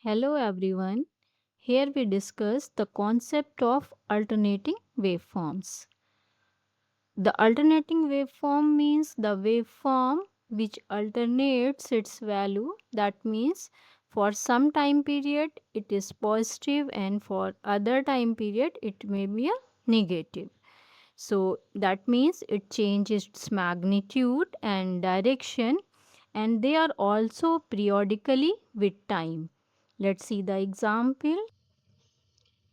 Hello everyone. Here we discuss the concept of alternating waveforms. The alternating waveform means the waveform which alternates its value. That means for some time period it is positive and for other time period it may be a negative. So that means it changes its magnitude and direction, and they are also periodically with time. Let's see the example.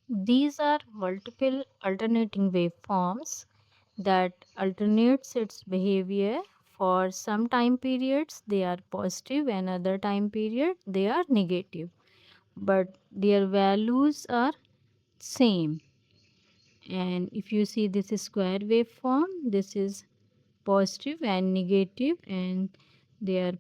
These are multiple alternating waveforms that alternates its behavior. For some time periods they are positive and other time period they are negative, but their values are same. And if you see, this is square waveform, this is positive and negative, and they are,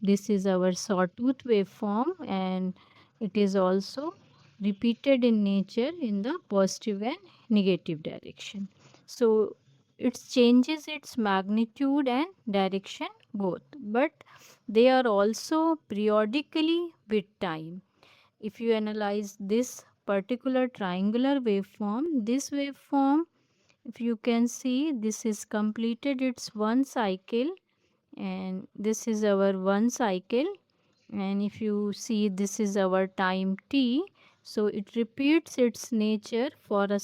this is our sawtooth waveform, and it is also repeated in nature in the positive and negative direction. So it changes its magnitude and direction both, but they are also periodically with time. If you analyze this particular triangular waveform, this waveform, if you can see, this is completed its one cycle, and this is our one cycle, and if you see, this is our time t. So it repeats its nature for a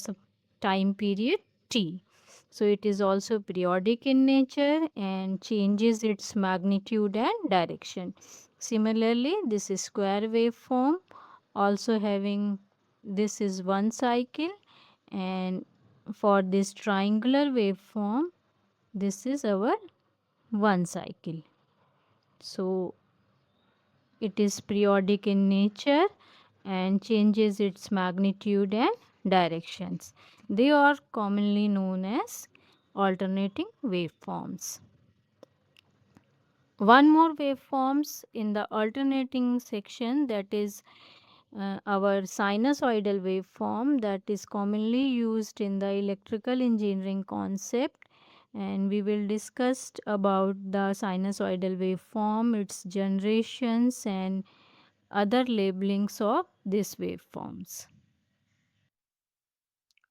time period t. So it is also periodic in nature and changes its magnitude and direction. Similarly, this is square waveform, also having, this is one cycle, and for this triangular waveform, this is our one cycle. So it is periodic in nature and changes its magnitude and directions. They are commonly known as alternating waveforms. One more waveforms in the alternating section, that is our sinusoidal waveform, that is commonly used in the electrical engineering concept, and we will discuss about the sinusoidal waveform, its generations, and other labelings of these waveforms.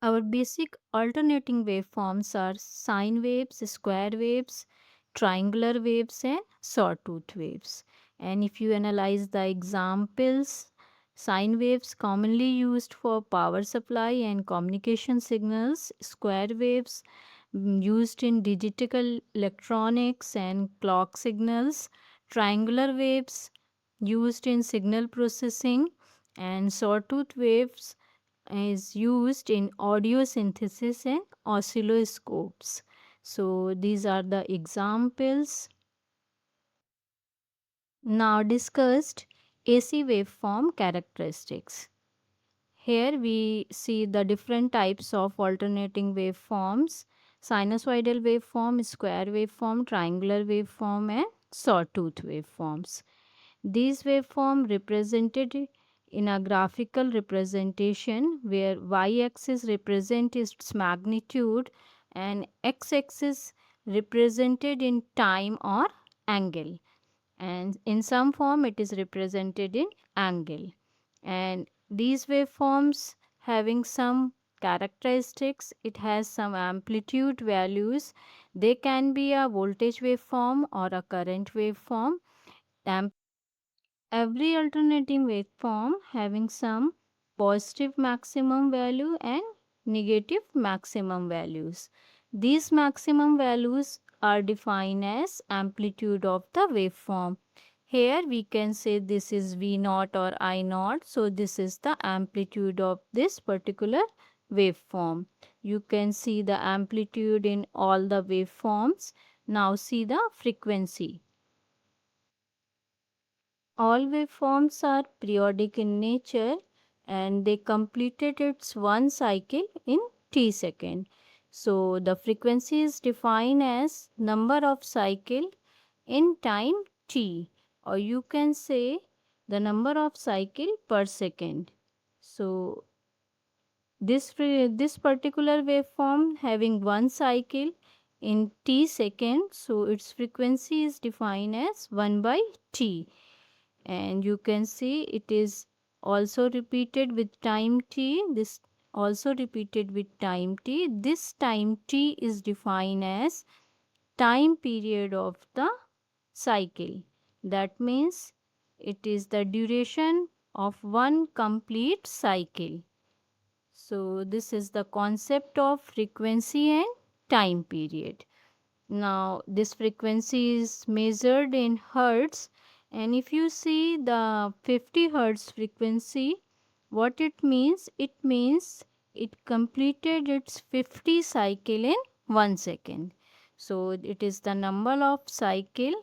Our basic alternating waveforms are sine waves, square waves, triangular waves, and sawtooth waves. And if you analyze the examples, sine waves commonly used for power supply and communication signals, square waves used in digital electronics and clock signals, triangular waves used in signal processing, and sawtooth waves is used in audio synthesis and oscilloscopes. So these are the examples. Now discussed AC waveform characteristics. Here we see the different types of alternating waveforms: sinusoidal waveform, square waveform, triangular waveform, and sawtooth waveforms. These waveform represented in a graphical representation where y-axis represent its magnitude and x-axis represented in time or angle, and in some form it is represented in angle. And these waveforms having some characteristics, it has some amplitude values. They can be a voltage waveform or a current waveform. Every alternating waveform having some positive maximum value and negative maximum values. These maximum values are defined as amplitude of the waveform. Here we can say this is V naught or I naught. So this is the amplitude of this particular waveform. You can see the amplitude in all the waveforms. Now see the frequency. All waveforms are periodic in nature and they completed its one cycle in t second. So the frequency is defined as number of cycle in time t, or you can say the number of cycle per second. So this particular waveform having one cycle in t seconds, so its frequency is defined as 1 by t, and you can see it is also repeated with time t, this also repeated with time t. This time t is defined as time period of the cycle. That means it is the duration of one complete cycle. So, this is the concept of frequency and time period. Now, this frequency is measured in hertz, and if you see the 50 hertz frequency, what it means it completed its 50 cycle in 1 second. So, it is the number of cycle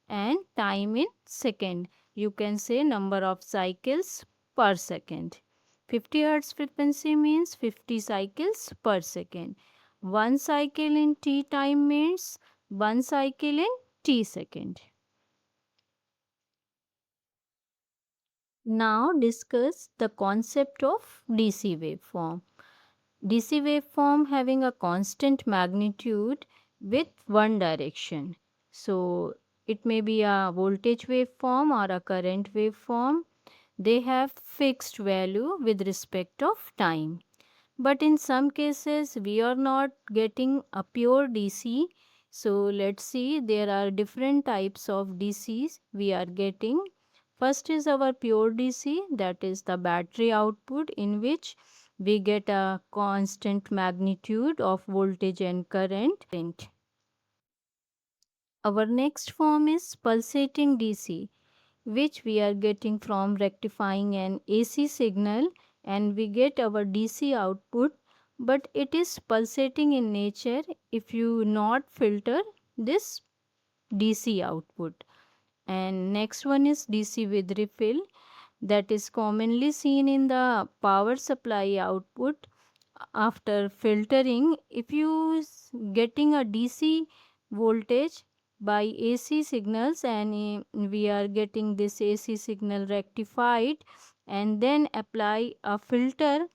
and time in second. You can say number of cycles per second. 50 hertz frequency means 50 cycles per second. One cycle in t time means one cycle in t second. Now discuss the concept of DC waveform. DC waveform having a constant magnitude with one direction. So it may be a voltage waveform or a current waveform. They have fixed value with respect of time. But in some cases we are not getting a pure DC. So let's see, there are different types of DCs we are getting. First is our pure DC, that is the battery output, in which we get a constant magnitude of voltage and current. Our next form is pulsating DC, which we are getting from rectifying an AC signal, and we get our DC output, but it is pulsating in nature if you not filter this DC output. And next one is DC with refill, that is commonly seen in the power supply output after filtering. If you getting a DC voltage by AC signals, and we are getting this AC signal rectified and then apply a filter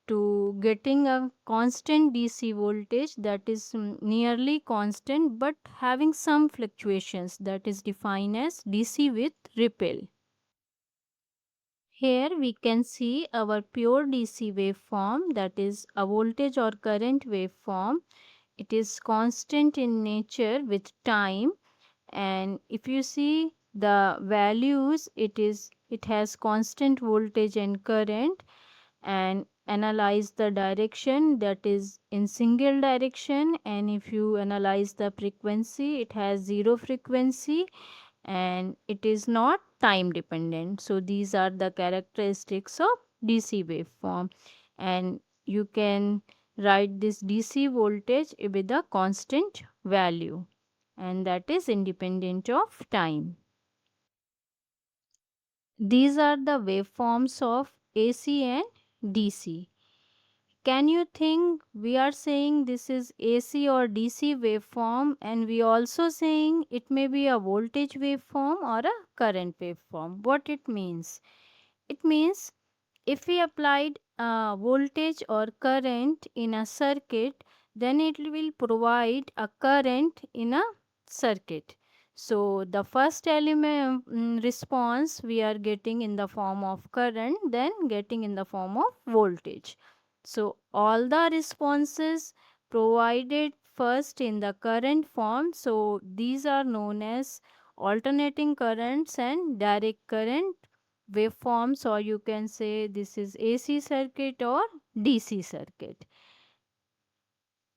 to getting a constant DC voltage, that is nearly constant but having some fluctuations, that is defined as DC with ripple. Here we can see our pure DC waveform, that is a voltage or current waveform. It is constant in nature with time, and if you see the values, it has constant voltage and current. And analyze the direction, that is in single direction, and if you analyze the frequency, it has zero frequency and it is not time dependent. So these are the characteristics of DC waveform, and you can write this DC voltage with a constant value, and that is independent of time. These are the waveforms of AC and DC. Can you think we are saying this is AC or DC waveform, and we also saying it may be a voltage waveform or a current waveform? What it means? It means if we applied a voltage or current in a circuit, then it will provide a current in a circuit. So the first element response we are getting in the form of current, then getting in the form of voltage. So all the responses provided first in the current form, so these are known as alternating currents and direct current waveforms, or you can say this is AC circuit or DC circuit.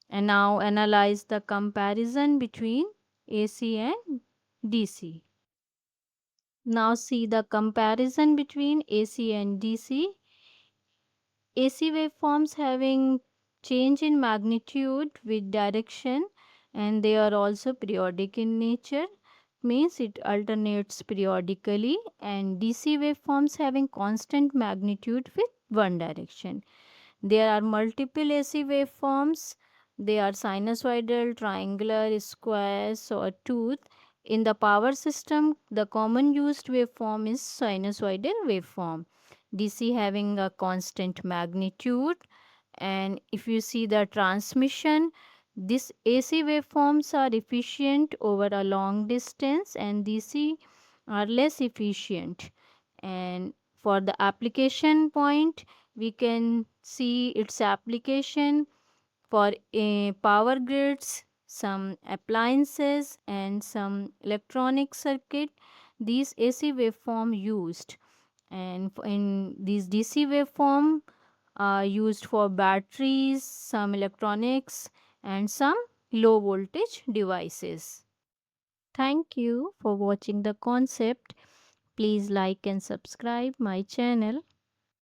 And now analyze the comparison between AC and DC. Now see the comparison between AC and DC. AC waveforms having change in magnitude with direction, and they are also periodic in nature, means it alternates periodically, and DC waveforms having constant magnitude with one direction. There are multiple AC waveforms. They are sinusoidal, triangular, squares, or tooth. In the power system, the common used waveform is sinusoidal waveform. DC having a constant magnitude. And if you see the transmission, these AC waveforms are efficient over a long distance and DC are less efficient. And For the application point, we can see its application for power grids, some appliances, and some electronic circuit. These AC waveform used, and in these DC waveform are used for batteries, some electronics, and some low voltage devices. Thank you for watching the concept. Please like and subscribe my channel.